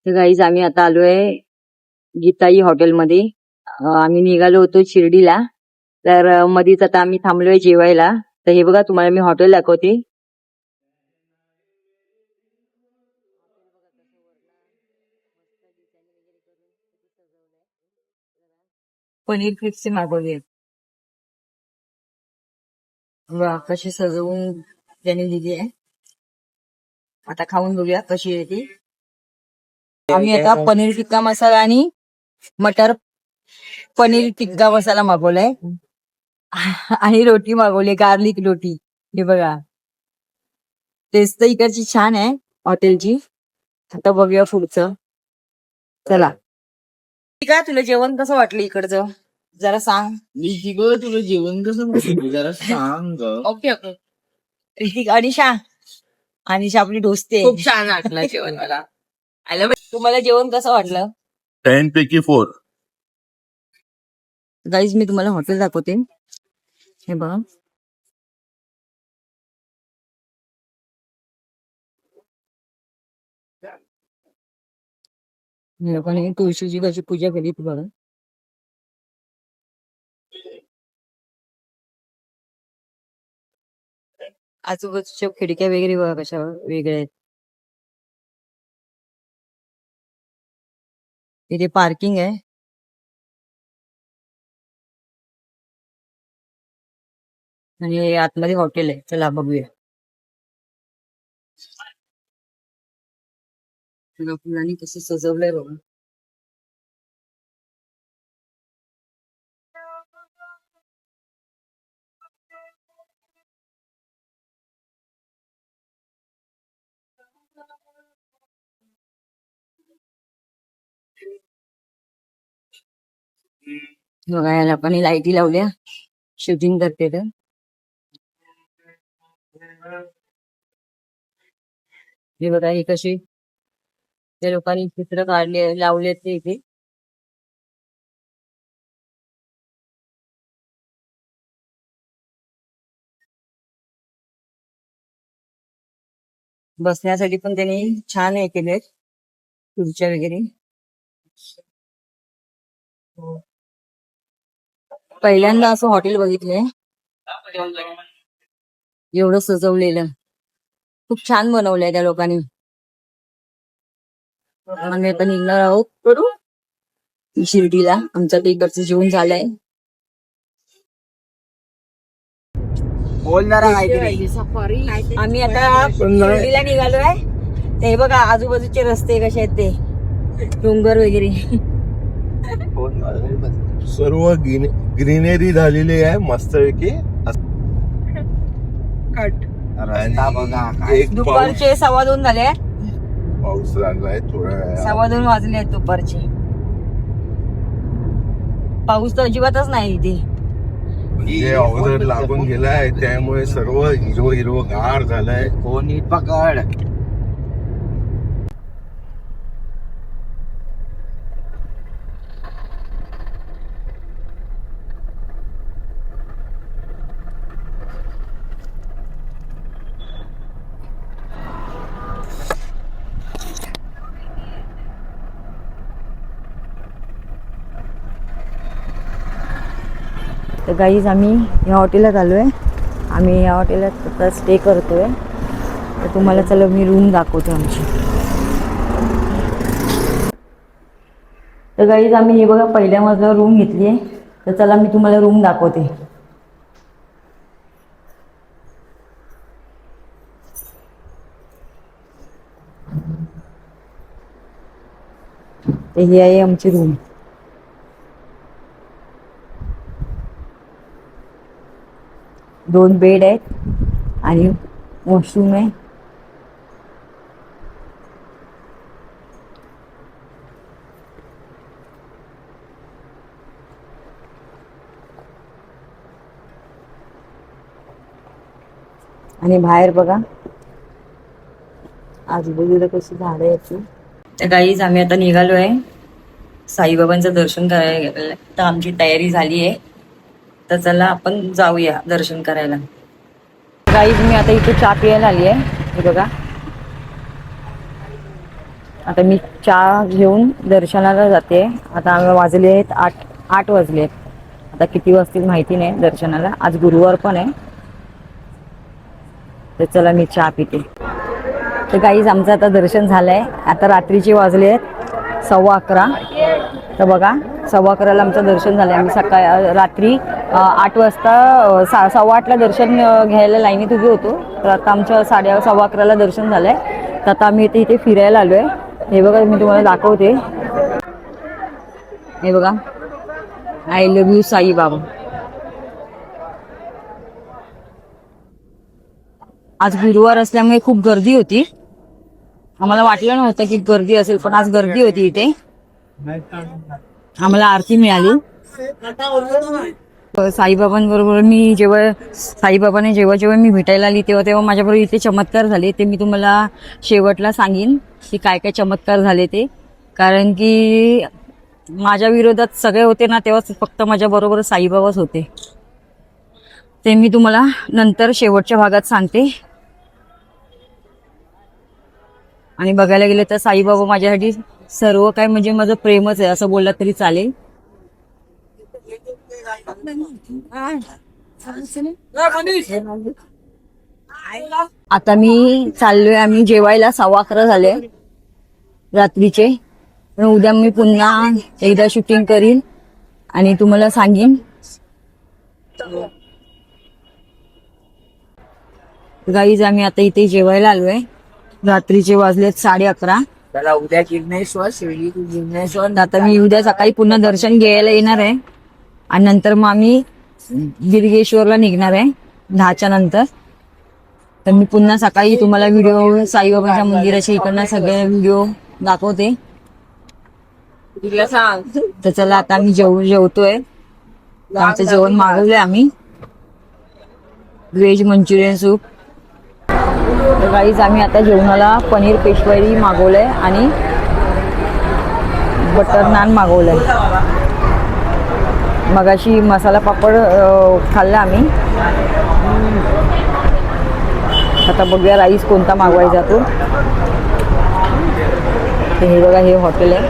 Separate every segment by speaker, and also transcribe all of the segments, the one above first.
Speaker 1: तर गाईज आम्ही आता आलोय गीताई हॉटेलमध्ये. आम्ही निघालो होतो शिर्डीला, तर मध्येच आता आम्ही थांबलोय जेवायला. तर हे बघा, तुम्हाला मी हॉटेल दाखवते. पनीर क्रिस्पी मागवली आहेत. वा, कशी सजवून त्याने दिली आहे. आता खाऊन बघूया कशी आहे ती. आम्ही आता पनीर टिक्का मसाला आणि मटर पनीर टिक्का मसाला मागवलाय आणि रोटी मागवली, गार्लिक रोटी. हे बघा, टेस्ट तर इकडची छान आहे हॉटेलची. आता बघूया पुढचं. चला, ठीक आहे. तुला जेवण कसं वाटलं इकडचं जरा सांग.
Speaker 2: तुला जेवण कसं वाटलं जरा सांग.
Speaker 1: Okay okay. ऋतिक, अनिशा अनिशा आपली दोस्ती
Speaker 2: खूप छान वाटलं जेवण मला.
Speaker 1: तुम्हाला जेवण कसं वाटलं?
Speaker 3: 10 पैकी 4.
Speaker 1: गाईज मी तुम्हाला हॉटेल दाखवते. हे बघा, लोकांनी तुळशीची कशी पूजा केली ती बघा. आजूबाजूच्या खिडक्या वगैरे बघा कशा वेगळ्या आहेत. इथे पार्किंग आहे आणि आतमध्ये हॉटेल आहे. चला बघूया. फुलांनी कसं सजवलंय बघा. बघा, याला पण लाईटी लावल्या, शूटिंग करते तर. हे बघा, ही कशी त्या लोकांनी चित्र काढले लावले ते इथे. बसण्यासाठी पण त्यांनी छान हे केलेत, खुर्च्या वगैरे. पहिल्यांदा असं हॉटेल बघितलंय एवढं सजवलेलं. खूप छान बनवलंय त्या लोकांनी. आम्ही आता निघणार आहोत शिर्डीला. आमचं ते इकडचं जेवण झालंय. आम्ही आता शिर्डीला निघालोय. ते बघा आजूबाजूचे रस्ते कसे आहेत, ते डोंगर वगैरे.
Speaker 3: सर्व ग्रीनरी झालेली आहे मस्तपैकी. एक
Speaker 1: दुपारचे 2:15 झाले.
Speaker 3: पाऊस लागलाय थोड्या वेळा.
Speaker 1: 2:15 वाजले आहेत दुपारचे. पाऊस तर अजिबातच नाही इथे.
Speaker 3: म्हणजे अगोदर लागून गेलाय, त्यामुळे सर्व हिरवं गार झालंय.
Speaker 2: कोणी पकड.
Speaker 1: तर गाईज आम्ही या हॉटेलात आलोय. आम्ही या हॉटेलात आता स्टे करतोय. तर तुम्हाला चला मी रूम दाखवतो आमची. तर गाईज आम्ही हे बघा पहिल्या मजल्यावर रूम घेतली आहे. तर चला मी तुम्हाला रूम दाखवते. तर ही आहे आमची रूम. दोन बेड आहेत आणि वॉशरूम आहे. आणि बाहेर बघा आजूबाजूला कशी झाडं आहेत. तर गाईज आम्ही आता निघालो आहे साईबाबांचं दर्शन करायला. तर आमची तयारी झाली आहे. तर चला आपण जाऊया दर्शन करायला. गाईज मी आता इथे चहा प्यायला आली आहे. हे बघा, आता मी चहा घेऊन दर्शनाला जाते. आता आम्ही वाजले आहेत 8 वाजले आहेत. आता किती वाजतील माहिती नाही दर्शनाला. आज गुरुवार पण आहे. तर चला मी चहा पिते. तर गाईज आमचं आता दर्शन झालंय. आता रात्रीचे वाजले आहेत 11:15. तर बघा 11:15ला आमचं दर्शन झालंय. आम्ही रात्री 8 वाजता 8:15ला दर्शन घ्यायला लाईनीत उभे होतो. तर आता आमच्या 11:15ला दर्शन झालंय. तर आता आम्ही इथे फिरायला आलोय. हे बघा मी तुम्हाला दाखवते. हे बघा आय लव्ह यू साईबाबा. आज गुरुवार असल्यामुळे खूप गर्दी होती. आम्हाला वाटलं नव्हतं की गर्दी असेल, पण आज गर्दी होती इथे. आम्हाला आरती मिळाली. साईबाबांबरोबर साईबाबाने जेव्हा मी भेटायला आली तेव्हा माझ्याबरोबर इथे चमत्कार झाले. ते मी तुम्हाला शेवटला सांगेन की काय काय चमत्कार झाले ते. कारण की माझ्या विरोधात सगळे होते ना, तेव्हा फक्त माझ्या बरोबर साईबाबाच होते. ते मी तुम्हाला नंतर शेवटच्या भागात सांगते. आणि बघायला गेलं तर साईबाबा माझ्यासाठी सर्व काय, म्हणजे माझं प्रेमच आहे असं बोललं तरी चालेल. आता मी चाललोय, आम्ही जेवायला 11:15 झाले रात्रीचे. पण उद्या मी पुन्हा एकदा शूटिंग करीन आणि तुम्हाला सांगेन. गाईज आम्ही आता इथे जेवायला आलोय. रात्रीचे वाजलेत 11:30.
Speaker 2: त्याला उद्या गिरणेश्वर शिर्डी टू गिरणेश्वर.
Speaker 1: आता मी उद्या सकाळी पुन्हा दर्शन घ्यायला येणार आहे आणि नंतर मग आम्ही गिरगेश्वरला निघणार आहे 10च्या नंतर. तर मी पुन्हा सकाळी तुम्हाला व्हिडिओ साईबाबाच्या मंदिराच्या इकडनं सगळे व्हिडिओ दाखवते.
Speaker 2: तुला सांग.
Speaker 1: तर चला आता आम्ही जेवतोय. आमचं जेवण मागवलंय आम्ही, व्हेज मंचुरियन सूप. तर गाईज आम्ही आता जेवणाला पनीर पेशवाई मागवलंय आणि बटर नान मागवलंय. मगाशी मसाला पापड खाल्ला आम्ही. आता बघूया राईस कोणता मागवायचा तो. हे बघा हे हॉटेल आहे.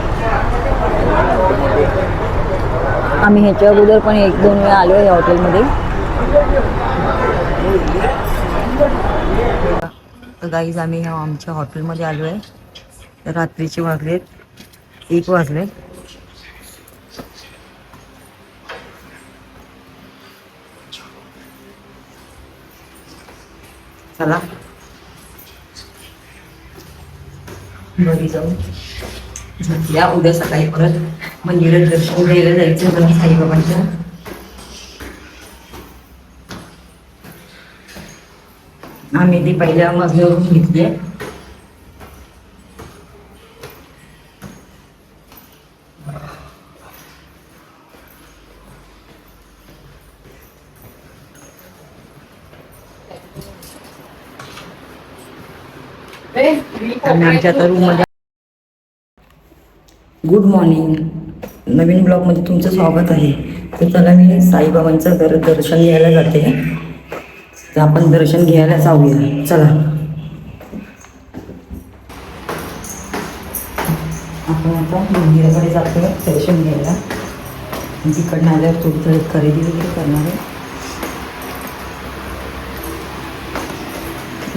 Speaker 1: आम्ही ह्याच्या अगोदर पण 1-2 वेळा आलो या हॉटेलमध्ये. तर गाईज आम्ही आमच्या हॉटेलमध्ये आलो आहे. रात्रीचे वाजलेत 1 वाजले. चला घरी जाऊ. या उद्या सकाळी परत मंदिरात दर्शन घ्यायला जायचं मला साईबाबांच्या. आम्ही ती पहिल्या मजल्यावरून घेतली. आमच्या आता रूम मध्ये. Good morning. नवीन ब्लॉग मध्ये तुमचं स्वागत आहे. तर चला मी साईबाबांचं दर्शन घ्यायला जाते. तर आपण दर्शन घ्यायला जाऊया. चला आपण आता मंदिराकडे जातो दर्शन घ्यायला. तिकडनं आल्यावर थोडी खरेदी वगैरे करणार आहे.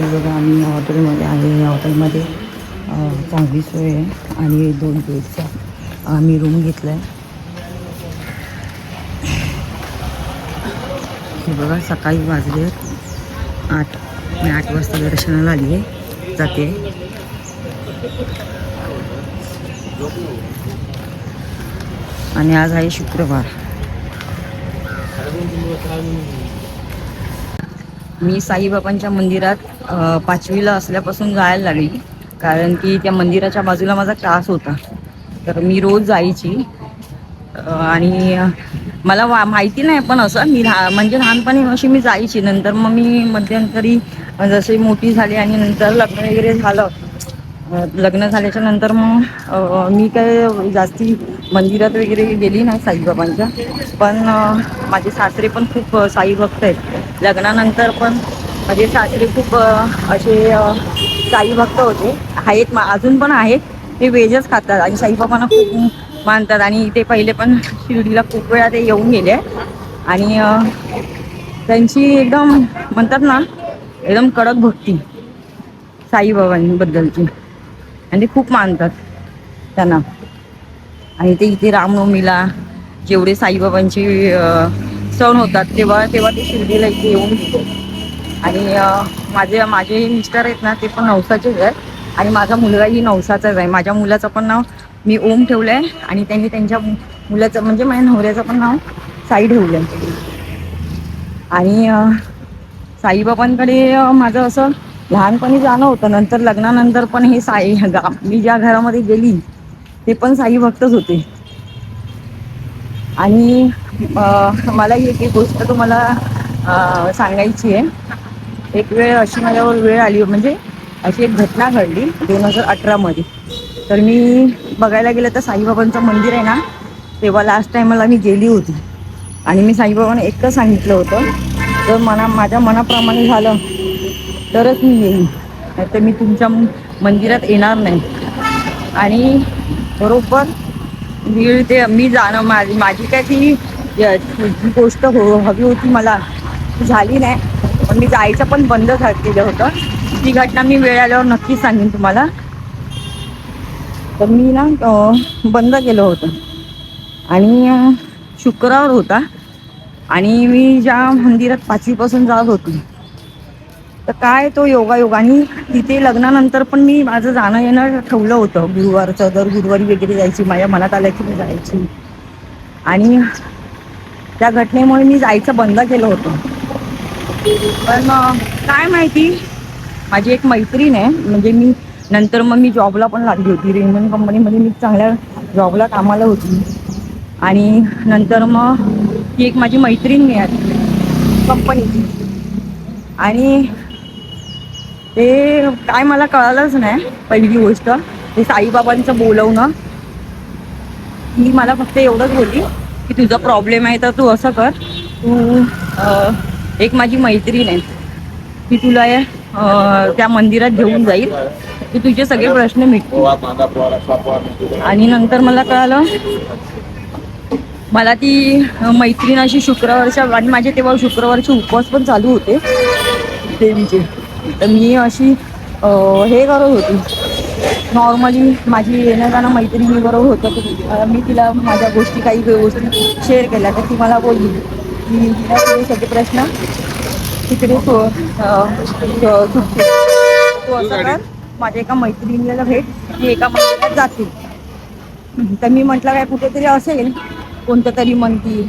Speaker 1: बघा आम्ही हॉटेलमध्ये आहे. या हॉटेलमध्ये चांगली सोय आहे आणि 2 बेडचा आम्ही रूम घेतला आहे. हे बघा सकाळी वाजले 8. मी 8 वाजता दर्शनाला आली आहे. जाते. आणि आज आहे शुक्रवार. मी साईबाबांच्या मंदिरात 5वीला असल्यापासून जायला लागली. कारण की त्या मंदिराच्या बाजूला माझा क्लास होता. तर मी रोज जायची. आणि मला माहिती नाही, पण असं मी म्हणजे लहानपणी अशी मी जायची. नंतर मग मी मध्यंतरी जसे मोठी झाली आणि नंतर लग्न वगैरे झालं. लग्न झाल्याच्या नंतर मग मी काय जास्ती मंदिरात वगैरे गेली नाही साईबाबांच्या. पण माझे सासरे पण खूप साईभक्त आहेत. लग्नानंतर पण माझे सासरे खूप असे साईभक्त होते. आहेत अजून पण आहेत. ते व्हेजच खातात आणि साईबाबांना खूप मानतात. आणि ते पहिले पण शिर्डीला खूप वेळा ते येऊन गेले आणि त्यांची एकदम म्हणतात ना एकदम कडक भक्ती साईबाबांबद्दलची आणि ते खूप मानतात त्यांना. आणि ते इथे रामनवमीला जेवढे साईबाबांचे सण होतात तेव्हा तेव्हा ते शिर्डीला इथे येऊन गेले. आणि माझे मिस्टर आहेत ना ते पण नवसाचेच आहेत आणि माझा मुलगाही नवसाचाच आहे. माझ्या मुलाचं पण नाव मी ओम ठेवलंय आणि त्यांनी त्यांच्या मुलाचं म्हणजे माझ्या नवऱ्याचं पण नाव साई ठेवलंय. आणि साईबाबांकडे माझं असं लहानपणी जाणं होतं. नंतर लग्नानंतर पण हे मी ज्या घरामध्ये गेली ते पण साई भक्तच होते. आणि मला एक गोष्ट तुम्हाला सांगायची आहे. एक वेळ अशी माझ्यावर वेळ आली म्हणजे अशी एक घटना घडली 2018 मध्ये. तर मी बघायला गेलं तर साईबाबांचं मंदिर आहे ना तेव्हा लास्ट टाइमला मी गेली होती आणि मी साईबाबांना एकच सांगितलं होतं जर माझ्या मनाप्रमाणे झालं तरच मी येईन, नाहीतर मी तुमच्या मंदिरात येणार नाही. आणि बरोबर मी जाणं माझी काय ती जी गोष्ट हवी होती मला ती झाली नाही. पण मी जायचं पण बंद केलं होतं. ती घटना मी वेळ आल्यावर नक्कीच सांगेन तुम्हाला. तर मी ना बंद केलं होतं आणि शुक्रवार होता आणि मी ज्या मंदिरात 5वीपासून जात होती तर काय तो योगायोग. आणि तिथे लग्नानंतर पण मी माझं जाणं येणं ठेवलं होतं गुरुवारचं. दर गुरुवारी वगैरे जायची, माझ्या मनात आलं की मी जायची. आणि त्या घटनेमुळे मी जायचं बंद केलं होतं. पण काय माहिती माझी एक मैत्रीण आहे म्हणजे मी नंतर मग मी जॉबला पण लागली होती. रेमंड कंपनीमध्ये मी चांगल्या जॉबला कामाला होती. आणि नंतर मग ती एक माझी मैत्रीण मिळाली कंपनीची. आणि ते काय मला कळालंच नाही पहिली गोष्ट ते साईबाबांचं बोलवणं. ती मला फक्त एवढंच बोलली की तुझा प्रॉब्लेम आहे तर तू असं कर, तू एक माझी मैत्रीण आहे ती तुला त्या मंदिरात घेऊन जाईल, की तुझे सगळे प्रश्न मिटतील. आणि नंतर मला कळालं मला ती मैत्रीण अशी शुक्रवारच्या आणि माझे तेव्हा शुक्रवारचे उपवास पण चालू होते देवीचे. तर मी अशी हे करत होती नॉर्मली माझी येणं जाणं मैत्रिणी बरोबर होतं. मी तिला माझ्या गोष्टी काही गोष्टी शेअर केल्या तर ती मला बोलली की तिला सगळे प्रश्न तिकडे तू असं कर, माझ्या एका मैत्रिणीला भेट, ती एका मंदिरात जाते. तर मी म्हटलं काय कुठेतरी असेल कोणतं तरी मंदिर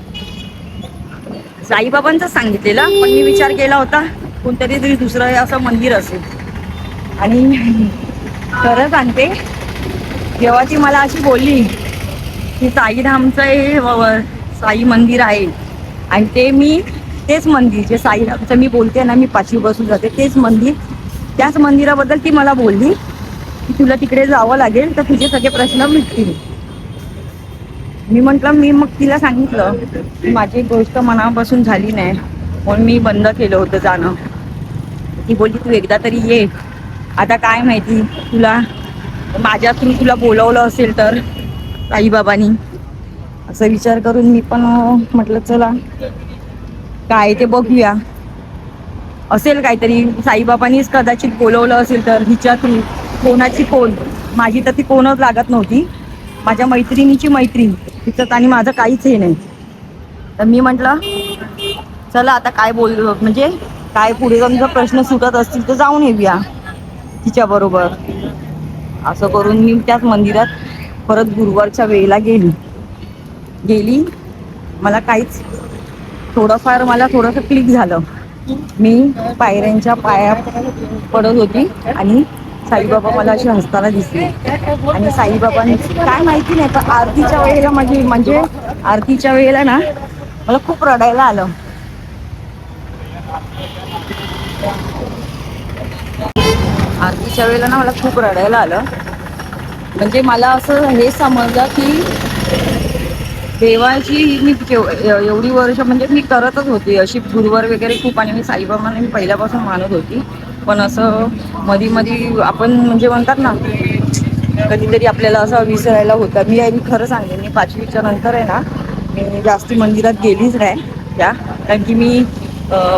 Speaker 1: साईबाबांचं सांगितलेलं, पण मी विचार केला होता कोणतरी तरी दुसरं असं मंदिर असेल. आणि खरं सांगते जेव्हा ती मला अशी बोलली की साईधामचं हे साई मंदिर आहे आणि तेच मंदिर जे साईधामचं मी बोलते ना, मी 5वीपासून जाते तेच मंदिर, त्याच मंदिराबद्दल ती मला बोलली की तुला तिकडे जावं लागेल तर तुझे सगळे प्रश्न मिटतील. मी म्हटलं मी मग तिला सांगितलं की माझी गोष्ट मनापासून झाली नाही म्हणून मी बंद केलं होतं जाणं. ती बोलली तू एकदा तरी ये. आता काय माहिती तुला माझ्या थ्रू तुला बोलवलं असेल तर साईबाबांनी, असं विचार करून मी पण म्हटलं चला काय ते बघूया. असेल काहीतरी साईबाबांनीच कदाचित बोलवलं असेल तर हिच्या थ्रू. कोणाची कोण, माझी तर ती कोणच लागत नव्हती, माझ्या मैत्रिणीची मैत्रीण, तिचं आणि माझं काहीच हे नाही. तर मी म्हटलं चला आता काय म्हणजे काय पुढे जाऊन जर प्रश्न सुटत असतील तर जाऊन येऊया तिच्याबरोबर. असं करून मी त्याच मंदिरात परत गुरुवारच्या वेळेला गेली. मला काहीच थोडंफार मला थोडंसं क्लिक झालं. मी पायऱ्यांच्या पाया पडत होती आणि साईबाबा मला अशी हसताना दिसले. आणि साईबाबांनी काय माहिती नाही पण आरतीच्या वेळेला म्हणजे आरतीच्या वेळेला ना मला खूप रडायला आलं. आरतीच्या वेळेला ना मला खूप रडायला आलं. म्हणजे मला असं हे समजलं की देवाची मी एवढी वर्ष म्हणजे मी करतच होती अशी गुरुवार वगैरे खूप. आणि मी साईबाबांना मी पहिल्यापासून मानत होती. पण असं मधी आपण म्हणजे म्हणतात ना कधीतरी आपल्याला असं विसरायला होतं. मी खरं सांगते, मी 5वीच्या नंतर आहे ना, मी जास्ती मंदिरात गेलीच नाही त्या, कारण की मी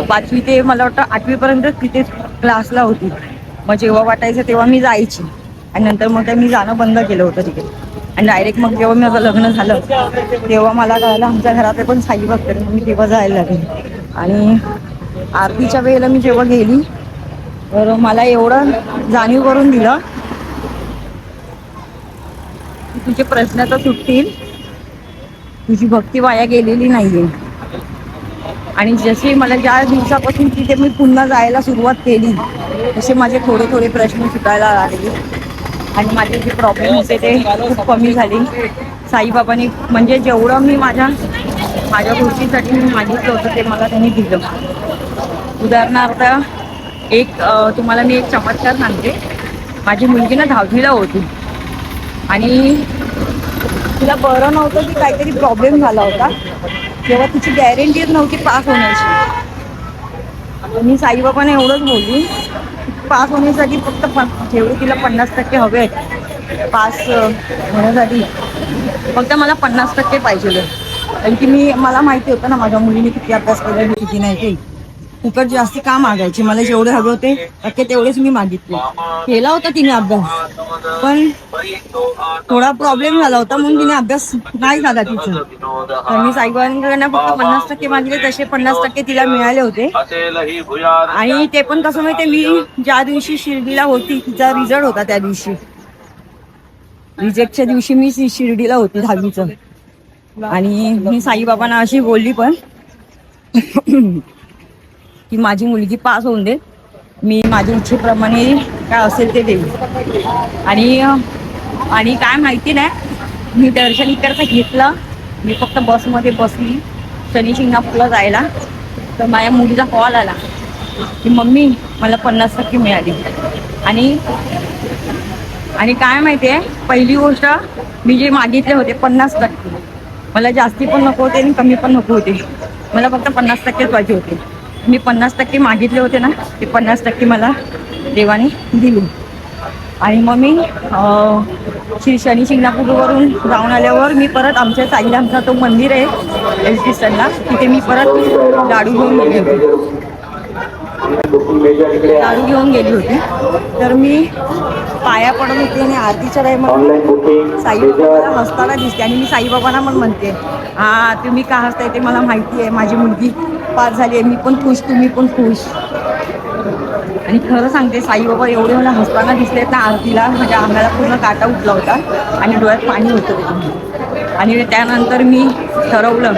Speaker 1: 5वी ते मला वाटतं 8वीपर्यंत तिथेच क्लासला होती. मग जेव्हा वाटायचं तेव्हा मी जायची, आणि नंतर मग मी जाणं बंद केलं होतं तिथे. आणि डायरेक्ट मग जेव्हा माझं लग्न झालं तेव्हा मला कळालं आमच्या घरात पण साई भक्त, मी तेव्हा जायला लागले. आणि आरतीच्या वेळेला मी जेव्हा गेली तर मला एवढं जाणीव करून दिलं की तुझे प्रश्न तर सुटतील, तुझी भक्ती वाया गेलेली नाहीये. आणि जसे मला ज्या दिवसापासून तिथे मी पुन्हा जायला सुरुवात केली तसे माझे थोडे थोडे प्रश्न सुटायला लागले, आणि माझे जे प्रॉब्लेम होते ते खूप कमी झाले. साईबाबांनी म्हणजे जेवढं मी माझ्या गोष्टीसाठी मी मागितलं होतं ते मला त्यांनी दिलं. उदाहरणार्थ तुम्हाला मी एक चमत्कार सांगते. माझी मुलगी ना 10वीला होती आणि तिला बरं नव्हतं की काहीतरी प्रॉब्लेम झाला होता, तेव्हा तिची गॅरंटीच नव्हती पास होण्याची. मी साईबाबांना एवढंच बोलली, पास होण्यासाठी फक्त जेवढे तिला 50% हवे आहेत पास होण्यासाठी, फक्त मला 50% पाहिजे. कारण की मला माहिती होतं ना माझ्या मुलीने किती अभ्यास केला किती नाही ते. फुकट जास्ती का मागायचे, मला जेवढे हवे होते टक्के तेवढेच मी मागितले. केला होता तिने अभ्यास, पण थोडा प्रॉब्लेम झाला होता म्हणून तिने अभ्यास नाही झाला तिचा. तर मी साईबाबांकडनं फक्त 50% मागितले, तसे 50% तिला मिळाले होते. आणि ते पण कसं माहितीये, मी ज्या दिवशी शिर्डीला होती तिचा रिझल्ट होता, त्या दिवशी रिजेक्टच्या दिवशी मी शिर्डीला होती 10वीचं. आणि मी साईबाबांना अशी बोलली पण की माझी मुलगी पास होऊन दे, मी माझ्या इच्छेप्रमाणे काय असेल ते देईल. आणि काय माहिती नाही, मी दर्शन इकडचं घेतलं. मी फक्त बसमध्ये बसली शनी शिंगणापूरला जायला, तर माझ्या मुलीचा कॉल आला की मम्मी मला 50% मिळाली. आणि काय माहिती आहे, पहिली गोष्ट मी जे मागितले होते 50%, मला जास्ती पण नको होते आणि कमी पण नको होते, मला फक्त 50%च पाहिजे होते. मी 50% मागितले होते ना, ते 50% मला देवाने दिले. आणि मग मी शनी शिंगणापूरवरून जाऊन आल्यावर मी परत आमच्या साईला, आमचा तो मंदिर आहे एलकिस्टनला, तिथे मी परत लाडू घेऊन गेली होती. तर मी पाया पडत होते आणि आरतीच्या टाईमला साईबाबा हसताना दिसते. आणि मी साईबाबांना पण म्हणते, हा तुम्ही का हसताय ते मला माहिती आहे, माझी मुलगी पास झाली आहे, मी पण खुश, तुम्ही पण खुश. आणि खरं सांगते, साईबाबा एवढे मला हसताना दिसलेत ना आरतीला, म्हणजे अंगाला पूर्ण काटा उठला होता आणि डोळ्यात पाणी होतं त्याच्यामुळे. आणि त्यानंतर मी ठरवलं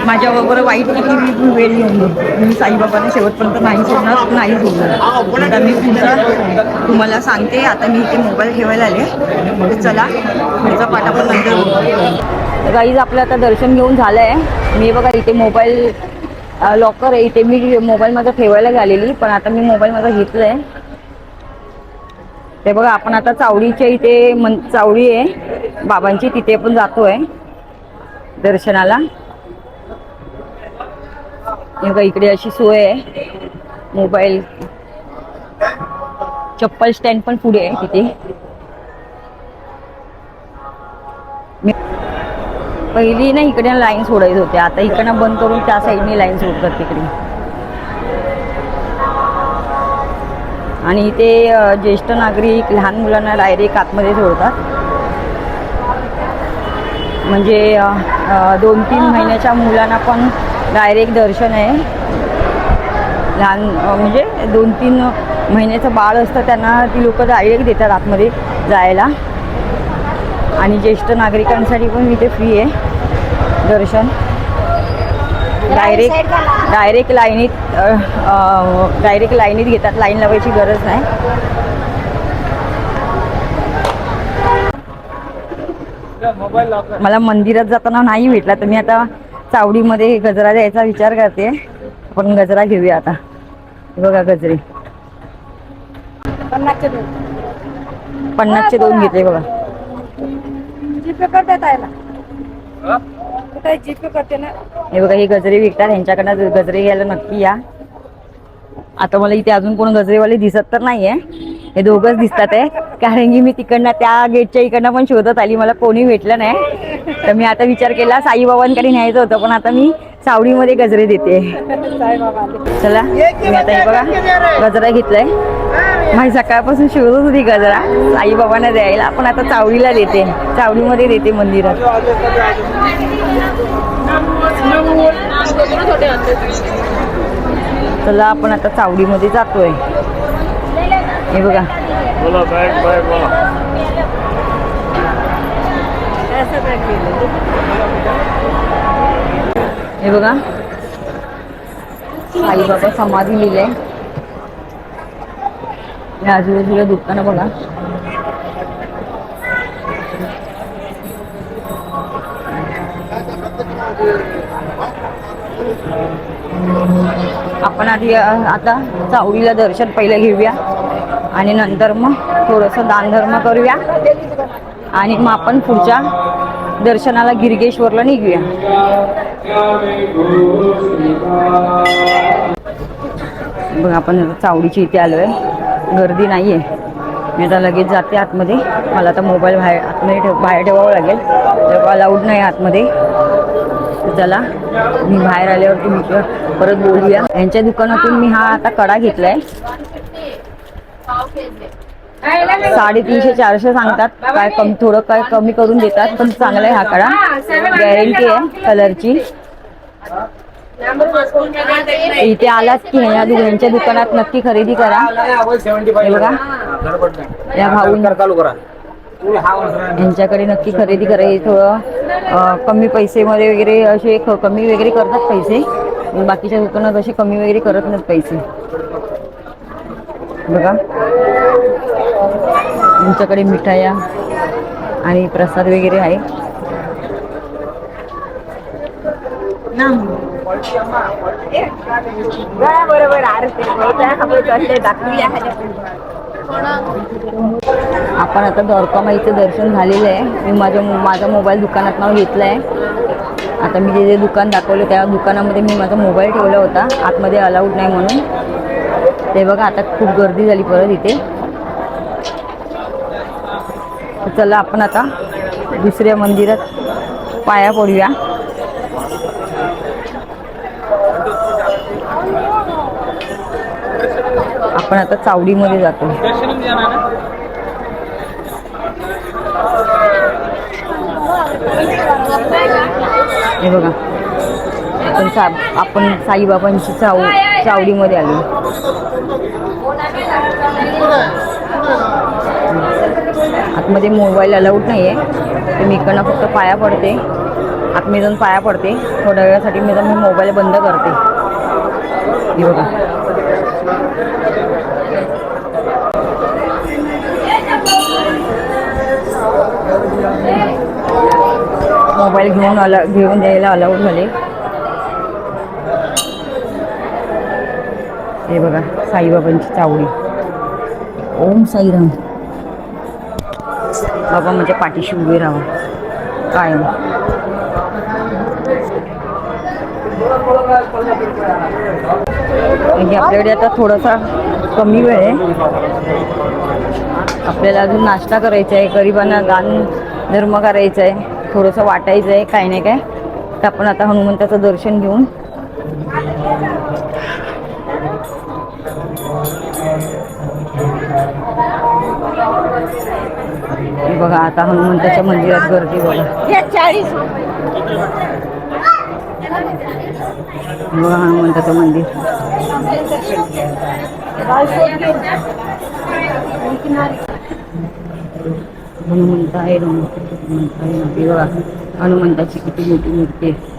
Speaker 1: माझ्याबरोबर वाईट किती वेळ येऊन मी साईबाबांना शेवटपर्यंत नाही सोडणार, नाही सोडणार. आता मी पुढचं तुम्हाला सांगते. आता मी इथे मोबाईल ठेवायला आले, चला पुढचा पाठ आपण नंतर. गाईज आपलं आता दर्शन घेऊन झालं आहे. मी बघा इथे मोबाईल लॉकर आहे, इथे मी मोबाईल माझा ठेवायला गेलेली, पण आता मी मोबाईल माझा घेतलाय. ते बघा आपण आता चावडीच्या इथे चावडी आहे बाबांची, तिथे पण जातोय दर्शनाला. बघा इकडे अशी सोय आहे, मोबाईल चप्पल स्टँड पण पुढे आहे तिथे. पहिली ना इकडे लाईन सोडायचे होते, आता इकडनं बंद करून त्या साईडनी लाईन सोडतात तिकडे. आणि इथे ज्येष्ठ नागरिक लहान मुलांना डायरेक्ट आतमध्ये सोडतात. म्हणजे 2-3 महिन्याच्या मुलांना पण डायरेक्ट दर्शन आहे. लहान म्हणजे 2-3 महिन्याचं बाळ असतं त्यांना ती लोक डायरेक्ट देतात आतमध्ये जायला. आणि ज्येष्ठ नागरिकांसाठी पण इथे फ्री आहे दर्शन. डायरेक्ट लाईनीत घेतात, लाईन लावायची गरज नाही. मला मंदिरात जाताना नाही भेटला, तर मी आता चावडीमध्ये गजरा द्यायचा विचार करते. आपण गजरा घेऊया आता. बघा गजरे 50चे 2 घेतले बघा. हे बघा हे गजरे विकतात, ह्यांच्याकडनं गजरे घ्यायला नक्की या. आता मला इथे अजून कोण गजरेवाले दिसत तर नाहीये, हे दोघंच दिसतात आहे. कारण की मी तिकडनं त्या गेटच्या इकडनं पण शोधत आली, मला कोणी भेटलं नाही. तर मी आता विचार केला साईबाबांकडे न्यायचं होतं, पण आता मी चावडीमध्ये गजरे देते. चला मी आता हे बघा गजरा घेतलाय. माझी सकाळपासून शोधत होती गजरा साईबाबांना द्यायला, पण आता चावडीला देते, चावडीमध्ये देते मंदिरात. चला आपण आता चावडीमध्ये जातोय. हे बघा हे बघा साईबाबा समाधी लिहिलंय. या आजूबाजूला दुकानं बघा. आपण आधी आता चावडीला दर्शन पहिलं घेऊया आणि नंतर मग थोडंसं दानधर्म करूया आणि मग आपण पुढच्या दर्शनाला गिरगेश्वरला निघूया. बघा आपण चावडीच्या इथे आलोय, गर्दी नाहीये. मी आता लगेच जाते आतमध्ये. मला आता मोबाईल आतमध्ये बाहेर ठेवावं लागेल, अलाउड नाही आतमध्ये. चला मी बाहेर आल्यावर तुम्ही परत बोलूया. यांच्या दुकानातून मी हा आता कडा घेतलाय. 350-400 सांगतात, काय कमी थोडं काय कमी करून देतात, पण चांगला आहे हा कडा, गॅरंटी आहे कलरची. इथे आलात की यांच्या दुकानात नक्की खरेदी करा. हे बघा या भाऊ यांच्याकडे नक्की खरेदी करा. हे थोडं कमी पैसेमध्ये वगैरे असे कमी वगैरे करतात पैसे, बाकीच्या दुकानात असे कमी वगैरे करत नाहीत पैसे. बघा यांच्याकडे मिठाया आणि प्रसाद वगैरे आहे. बरोबर आपण आता द्वारकामाईचं दर्शन झालेलं आहे. मी माझा मोबाईल दुकानात नाव घेतलंय. आता मी जे दुकान दाखवलं त्या दुकानामध्ये मी माझा मोबाईल ठेवला होता, आतमध्ये अलाउड नाही म्हणून. ते बघा आता खूप गर्दी झाली परत इथे. चला आपण आता दुसऱ्या मंदिरात पाया पडूया. आपण आता चावडीमध्ये जातो. हे बघा आपण साईबाबांची चावडीमध्ये आलो. आतमध्ये मोबाईल अलाउड नाही आहे, तर मी इकडनं फक्त पाया पडते. आतमध्ये जाऊन पाया पडते. थोड्या वेळासाठी मी मोबाईल बंद करते. हे बघा मोबाईल घेऊन द्यायला अलाउड झाले. हे बघा साईबाबांची चावडी. ओम साईराम. बाबा म्हणजे पाठीशी उभे राहा काय. म्हणजे आपल्याकडे आता थोडासा कमी वेळ आहे. आपल्याला अजून नाश्ता करायचा आहे, गरिबांना दान धर्म करायचा आहे, थोडंसं वाटायचं आहे, काय नाही काय. तर आपण आता हनुमंताचं दर्शन घेऊन बघा आता हनुमंताच्या मंदिरात गर्दी बघा. बघा हनुमंताचं मंदिर. हनुमंत आहे बघा. हनुमंताची किती मोठी मूर्ती आहे.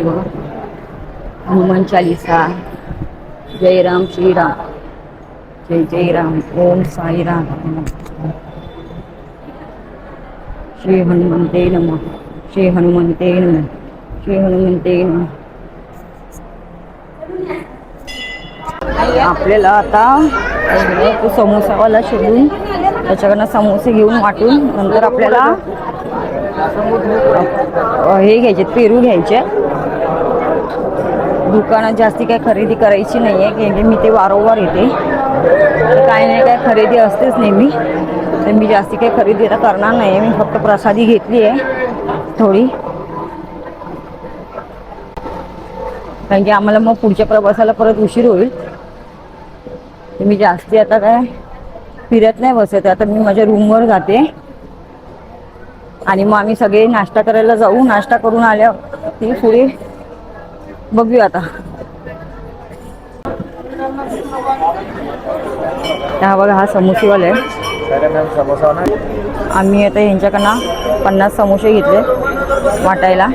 Speaker 1: बघा हनुमान चालीसा. जय राम श्रीराम, जय जय राम, ओम साई राम, श्री हनुमंते नमः, श्री हनुमंते नमः, श्री हनुमंते नमः. आपल्याला आता समोसावाला शोधून त्याच्याकडनं समोसे घेऊन वाटून नंतर आपल्याला हे घ्यायचे, पेरू घ्यायचे. दुकानात जास्ती काही खरेदी करायची नाही आहे, कारण की मी ते वारंवार येते, काही नाही काय खरेदी असतेच नेहमी. तर मी जास्ती काही खरेदी आता करणार नाही आहे. मी फक्त प्रसादी घेतली आहे थोडी, कारण की आम्हाला मग पुढच्या प्रवासाला परत उशीर होईल. तर मी जास्ती आता काय फिरत नाही बसत. आता मी माझ्या रूमवर जाते आणि मग आम्ही सगळे नाश्ता करायला जाऊ. नाश्ता करून आल्या ती पुढे बघूया. आता हा बघा, हा समोसेवाला आहे. आम्ही आता यांच्याकडनं 50 समोसे घेतले वाटायला.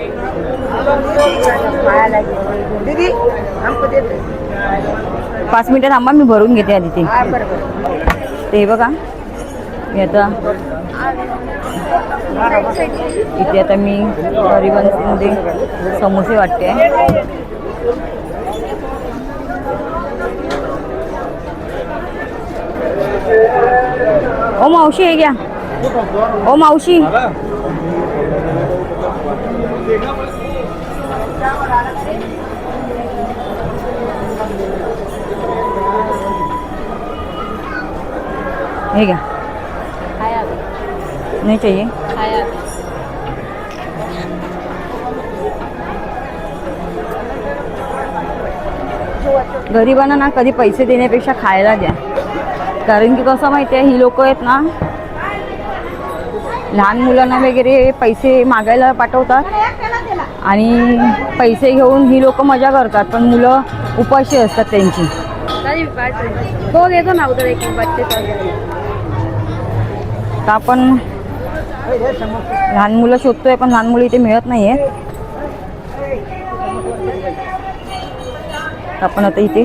Speaker 1: 5 मिनिटं थांबा, मी भरून घेते आधी ते बघा. मी आता इथे आता मी गरिबांमध्ये समोसे वाटते. ओ मावशी हे घ्या. ओ मावशी, हे घ्या. नहीं चाहिए. गरिबांना ना कधी पैसे देण्यापेक्षा खायला द्या. कारण की कसं माहिती आहे, ही लोक आहेत ना, लहान मुलांना वगैरे पैसे मागायला पाठवतात आणि पैसे घेऊन ही लोक मजा करतात, पण मुलं उपाशी असतात त्यांची. तो देतो ना उधर एक बच्चे. तर आपण लहान मुलं शोधतोय, पण लहान मुलं इथे मिळत नाहीये. आपण आता इथे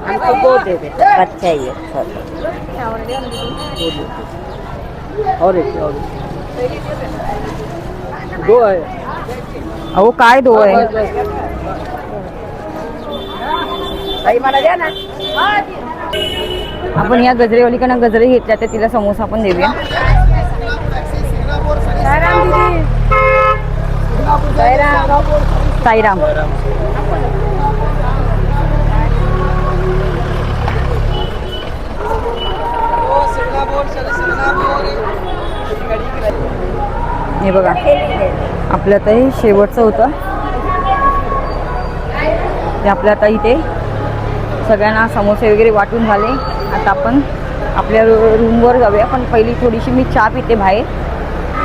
Speaker 4: हमको दो दे दे, बच्चा ही है
Speaker 2: और एक दो है.
Speaker 1: अहो काय दो आहे. आपण या गजरेवालीकडनं गजरे घेतल्या, तर तिला समोसा पण देऊया. साईराम. हे बघा, आपलं आता हे शेवटचं होतं. ते आपल्या आता इथे सगळ्यांना समोसे वगैरे वाटून झाले. आता आपण आपल्या रूमवर जाऊया. पण पहिली थोडीशी मी चहा पिते बाहेर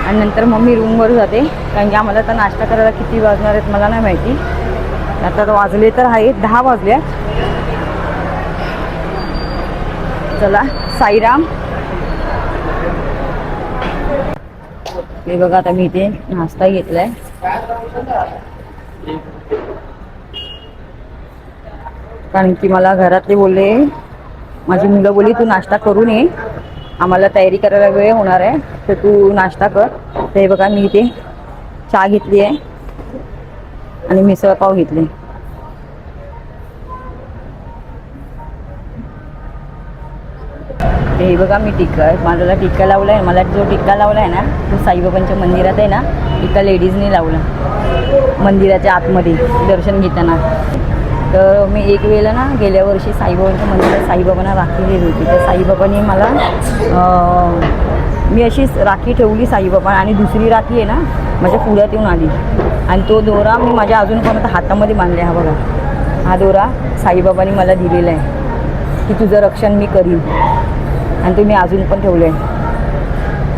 Speaker 1: आणि नंतर मग मी रूमवर जाते, कारण की आम्हाला आता नाश्ता करायला किती वाजणार आहेत मला नाही माहिती. आता वाजले तर आहेत 10 वाजले. चला, साईराम. हे बघा, आता मी इथे नाश्ता घेतलाय. कारण की मला घरातले बोलले, माझी मुलं बोलली तू नाश्ता करून ये, आम्हाला तयारी करायला वेळ होणार आहे, तर तू नाश्ता कर. तर हे बघा, मी इथे चहा घेतली आहे आणि मिसळ पाव घेतले. हे बघा, मी टिक्का, माझ्याला टिक्का लावला आहे. मला जो टिक्का लावला आहे ना, तो साईबाबांच्या मंदिरात आहे ना, एका लेडीजने लावला मंदिराच्या आतमध्ये दर्शन घेताना. तर मी एक वेळेला ना, गेल्या वर्षी साईबाबांच्या मंदिरात साईबाबांना राखी दिली होती. तर साईबाबांनी मला मी अशीच राखी ठेवली साईबाबा, आणि दुसरी राखी आहे ना माझ्या पुढ्यात येऊन आली, आणि तो दोरा मी माझ्या अजूनपर्यंत हातामध्ये बांधला. हा बघा, हा दोरा साईबाबांनी मला दिलेला आहे की तुझं रक्षण मी करीन, आणि तो मी अजून पण ठेवलं आहे.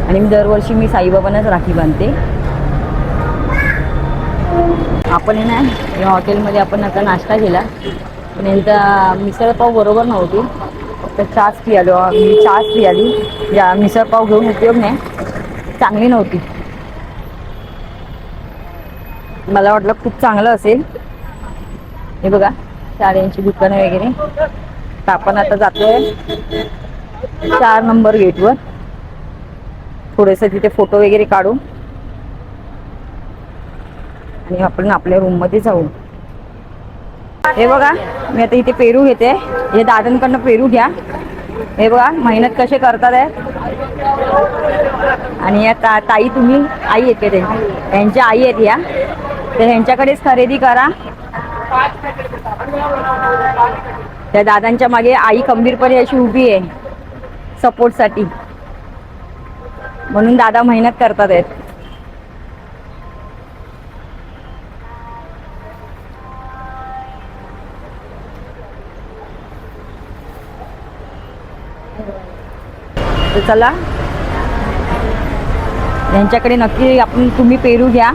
Speaker 1: आणि मी दरवर्षी मी साईबाबांनाच राखी बांधते. आपण ना या हॉटेलमध्ये आपण आता नाश्ता केला, पण यांचा मिसळपाव बरोबर नव्हती, फक्त चहाच पियालो. मी चहाच पियाली, या मिसळपाव घेऊन उपयोग नाही, चांगली नव्हती. मला वाटलं खूप चांगलं असेल. हे बघा, साड्यांची दुकानं वगैरे. तर आपण आता जातोय 4 नंबर गेटवर. थोडेस तिथे फोटो वगैरे काढू आणि आपण आपल्या रूम मध्ये जाऊ. हे बघा, मी आता इथे पेरू घेते. हे दादांकडनं पेरू घ्या. हे बघा मेहनत कसे करतात आहे. आणि या ताई तुम्ही आई येते त्यांच्या आई आहेत या, तर ह्यांच्याकडेच खरेदी करा. त्या दादांच्या मागे आई खंबीरपणे अशी उभी आहे सपोर्टसाठी, म्हणून दादा मेहनत करतात आहेत. तर चला, यांच्याकडे नक्की आपण तुम्ही पेरू घ्या.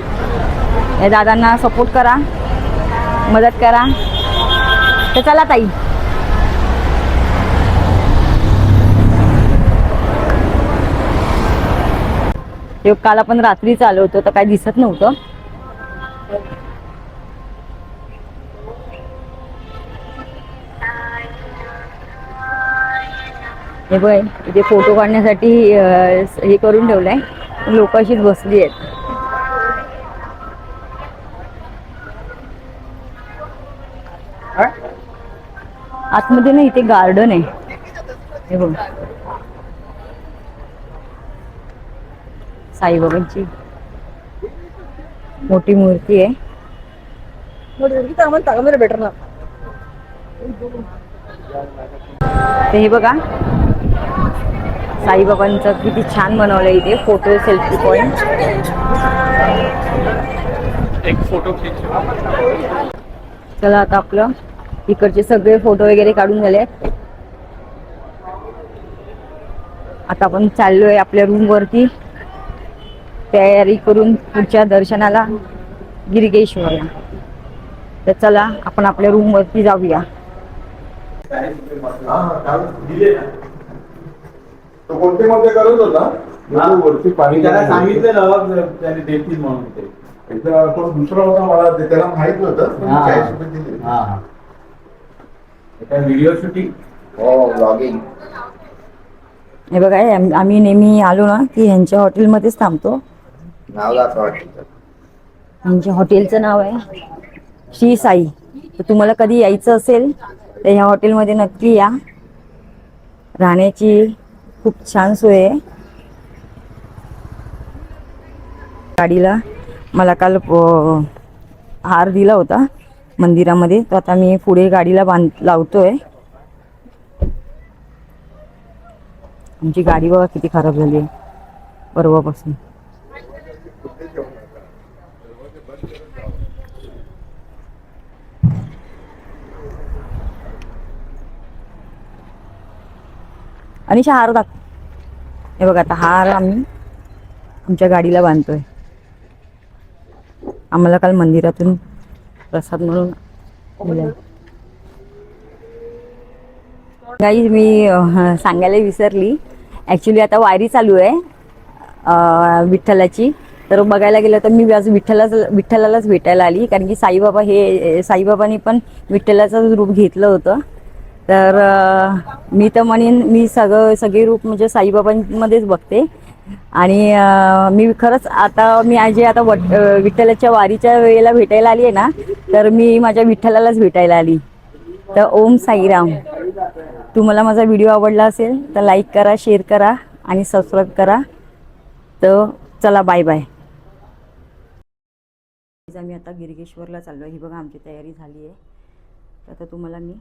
Speaker 1: या दादांना सपोर्ट करा, मदत करा. तर चला ताई. ते काल आपण रात्री आलो होतो तर काही दिसत नव्हतं. हे बघ, इथे फोटो काढण्यासाठी हे करून ठेवलंय. लोक अशीच बसली आहेत. आतमध्ये ना इथे गार्डन आहे. हे बघ, साईबाबांची मोठी मूर्ती आहे. ते हे बघा, साईबाबांचं किती छान बनवलंय इथे. Photo selfie point.
Speaker 2: एक फोटो खिच.
Speaker 1: चला, आता आपलं इकडचे सगळे फोटो वगैरे काढून झाले. आता आपण चाललोय आपल्या रूम वरती तयारी करून पुढच्या दर्शनाला गिरगेश्वरला. तर चला आपण आपल्या रूम वरती जाऊया.
Speaker 3: तो कोणते मध्ये करत होता वरती पाणी
Speaker 2: त्याला सांगितलं त्याने देतील म्हणून ते.
Speaker 3: तो दुसरा होता, मला त्याला माहित नव्हतं. 40 रुपये दिले.
Speaker 2: Video shooting.
Speaker 3: हो, ब्लॉगिंग.
Speaker 1: हे बघा, आम्ही नेहमी आलो ना की ह्यांच्या हॉटेलमध्येच थांबतो.
Speaker 3: नाव दाखवा हॉटेलचं.
Speaker 1: ह्यांच्या हॉटेलचं नाव आहे श्री साई. तर तुम्हाला कधी यायचं असेल तर ह्या हॉटेलमध्ये नक्की या. राहण्याची खूप छान सोय आहे. गाडीला मला काल हार दिला होता मंदिरामध्ये, तर आता मी पुढे गाडीला लावतोय. आमची गाडी बघा किती खराब झाली आहे परवापासून. आणि हार दाख. हे बघा, आता हार आम्ही आमच्या गाडीला बांधतोय. आम्हाला काल मंदिरातून प्रसाद म्हणून दिलाय. गाईज, मी सांगायला विसरली. ॲक्च्युली आता वारी चालू आहे विठ्ठलाची. तर बघायला गेलं तर मी आज विठ्ठलालाच भेटायला आली, कारण की साईबाबांनी पण विठ्ठलाचं रूप घेतलं होतं. तर मी तर म्हणेन मी सगळे रूप म्हणजे साईबाबांमध्येच बघते. आणि मी खरंच आता विठ्ठलाच्या वारीच्या वेळेला भेटायला आली आहे ना, तर मी माझ्या विठ्ठलालाच भेटायला आली. तर ओम साईराम. तुम्हाला माझा व्हिडिओ आवडला असेल तर लाईक करा, शेअर करा आणि सबस्क्राईब करा. तर चला, बाय बाय. आम्ही आता गिरगेश्वरला चाललो आहे. ही बघा आमची तयारी झाली आहे. आता तुम्हाला मी